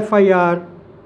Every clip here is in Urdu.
FIR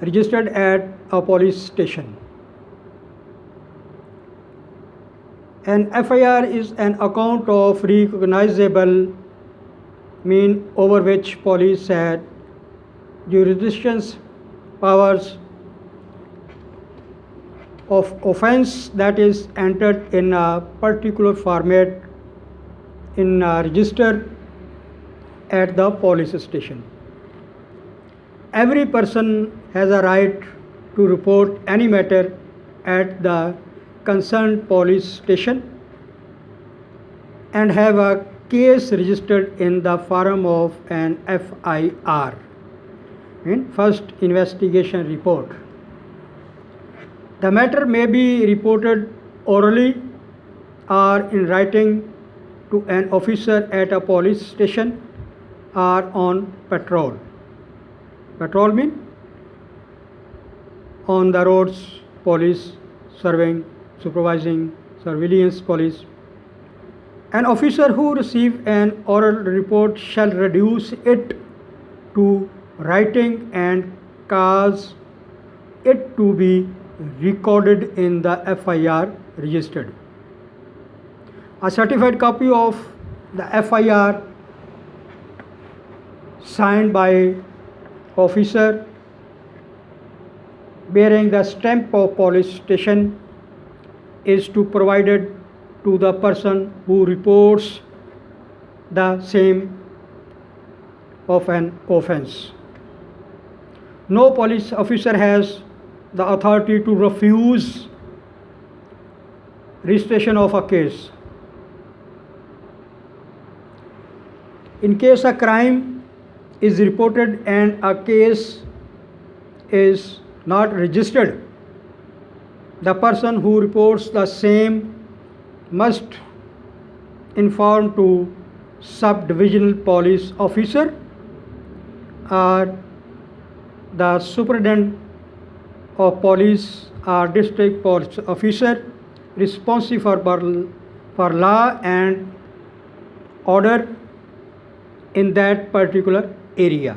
registered at a police station. An FIR is an account of recognizable mean over which police had jurisdiction's powers of offence that is entered in a particular format in a register at the police station. Every person has a right to report any matter at the concerned police station and have a case registered in the form of an FIR, in first investigation report. The matter may be reported orally or in writing to an officer at a police station or on patrol. Patrol mean on the roads, police, serving, supervising, surveillance police. An officer who receives an oral report shall reduce it to writing and cause it to be recorded in the FIR registered. A certified copy of the FIR signed by officer bearing the stamp of police station is to provided to the person who reports the same of an offence. No police officer has the authority to refuse registration of a case. In case a crime is reported and a case is not registered, the person who reports the same must inform to sub-divisional police officer or the superintendent of police or district police officer responsible for law and order in that particular area.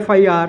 FIR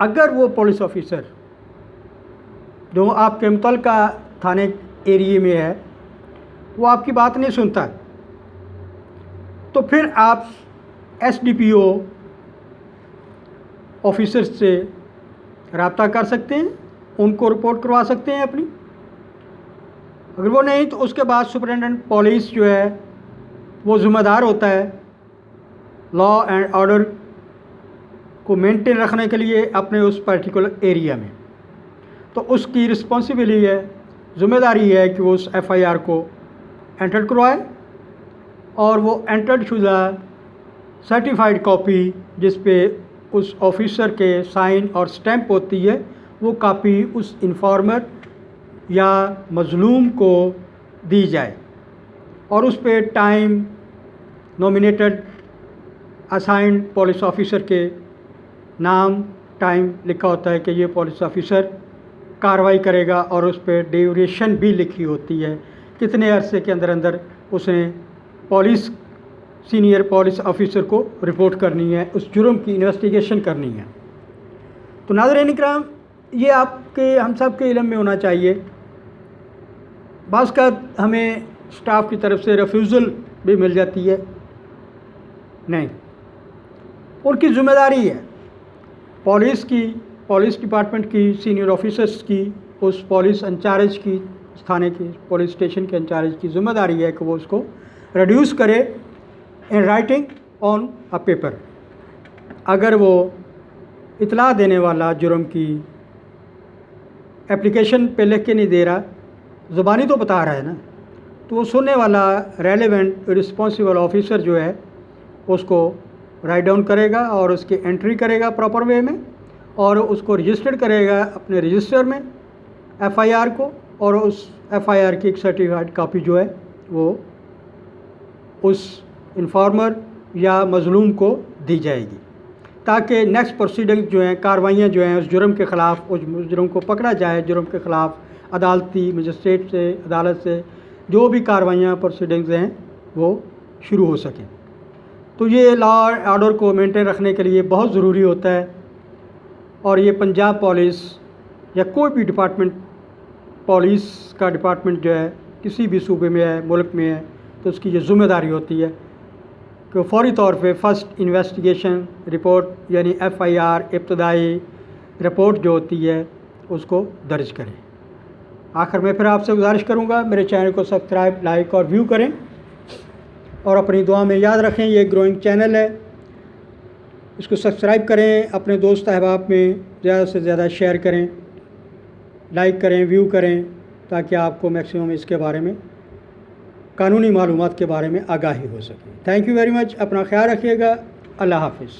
اگر وہ پولیس آفیسر جو آپ کے متعلقہ تھانے ایریے میں ہے وہ آپ کی بات نہیں سنتا تو پھر آپ ایس ڈی پی او آفیسر سے رابطہ کر سکتے ہیں، ان کو رپورٹ کروا سکتے ہیں اپنی. اگر وہ نہیں تو اس کے بعد سپرنٹینڈنٹ پولیس جو ہے وہ ذمہ دار ہوتا ہے لا اینڈ آرڈر کو مینٹین رکھنے کے لیے اپنے اس پرٹیکولر ایریا میں. تو اس کی رسپانسبلٹی ہے، ذمہ داری ہے کہ وہ اس ایف آئی آر کو انٹر کروائے اور وہ انٹرڈ شدہ سرٹیفائڈ کاپی جس پہ اس آفیسر کے سائن اور سٹیمپ ہوتی ہے وہ کاپی اس انفارمر یا مظلوم کو دی جائے اور اس پہ time nominated assigned police officer کے نام ٹائم لکھا ہوتا ہے کہ یہ پولیس آفیسر کارروائی کرے گا اور اس پہ ڈیوریشن بھی لکھی ہوتی ہے کتنے عرصے کے اندر اندر اس نے پولیس سینئر پولیس آفیسر کو رپورٹ کرنی ہے، اس جرم کی انویسٹیگیشن کرنی ہے. تو ناظرین کرام یہ آپ کے ہم سب کے علم میں ہونا چاہیے. بعض کا ہمیں اسٹاف کی طرف سے ریفیوزل بھی مل جاتی ہے، نہیں، ان کی ذمہ داری ہے پولیس کی، پولیس ڈپارٹمنٹ کی، سینئر آفیسرس کی، اس پولیس انچارج کی، تھانے کی پولیس اسٹیشن کے انچارج کی ذمہ داری ہے کہ وہ اس کو ریڈیوس کرے in writing on a paper. اگر وہ اطلاع دینے والا جرم کی اپلیکیشن پہ لکھ کے نہیں دے رہا، زبانی تو بتا رہا ہے نا، تو وہ سننے والا ریلیونٹ رسپانسیبل آفیسر جو ہے اس کو رائٹ ڈاؤن کرے گا اور اس کی انٹری کرے گا پراپر وے میں اور اس کو رجسٹرڈ کرے گا اپنے رجسٹر میں ایف آئی آر کو، اور اس ایف آئی آر کی ایک سرٹیفائڈ کاپی جو ہے وہ اس انفارمر یا مظلوم کو دی جائے گی تاکہ نیکسٹ پروسیڈنگ جو ہیں، کاروائیاں جو ہیں اس جرم کے خلاف، اس جرم کو پکڑا جائے، جرم کے خلاف عدالتی مجسٹریٹ سے، عدالت سے جو بھی کاروائیاں پروسیڈنگز ہیں وہ شروع ہو سکیں. تو یہ لا آرڈر کو مینٹین رکھنے کے لیے بہت ضروری ہوتا ہے اور یہ پنجاب پولیس یا کوئی بھی ڈپارٹمنٹ، پولیس کا ڈپارٹمنٹ جو ہے کسی بھی صوبے میں ہے، ملک میں ہے، تو اس کی یہ ذمہ داری ہوتی ہے کہ فوری طور پہ فرسٹ انویسٹیگیشن رپورٹ یعنی ایف آئی آر ابتدائی رپورٹ جو ہوتی ہے اس کو درج کریں. آخر میں پھر آپ سے گزارش کروں گا میرے چینل کو سبسکرائب، لائک اور ویو کریں اور اپنی دعا میں یاد رکھیں یہ گروئنگ چینل ہے، اس کو سبسکرائب کریں، اپنے دوست احباب میں زیادہ سے زیادہ شیئر کریں، لائک کریں، ویو کریں تاکہ آپ کو میکسیمم اس کے بارے میں قانونی معلومات کے بارے میں آگاہی ہو سکے. تھینک یو ویری مچ، اپنا خیال رکھیے گا، اللہ حافظ.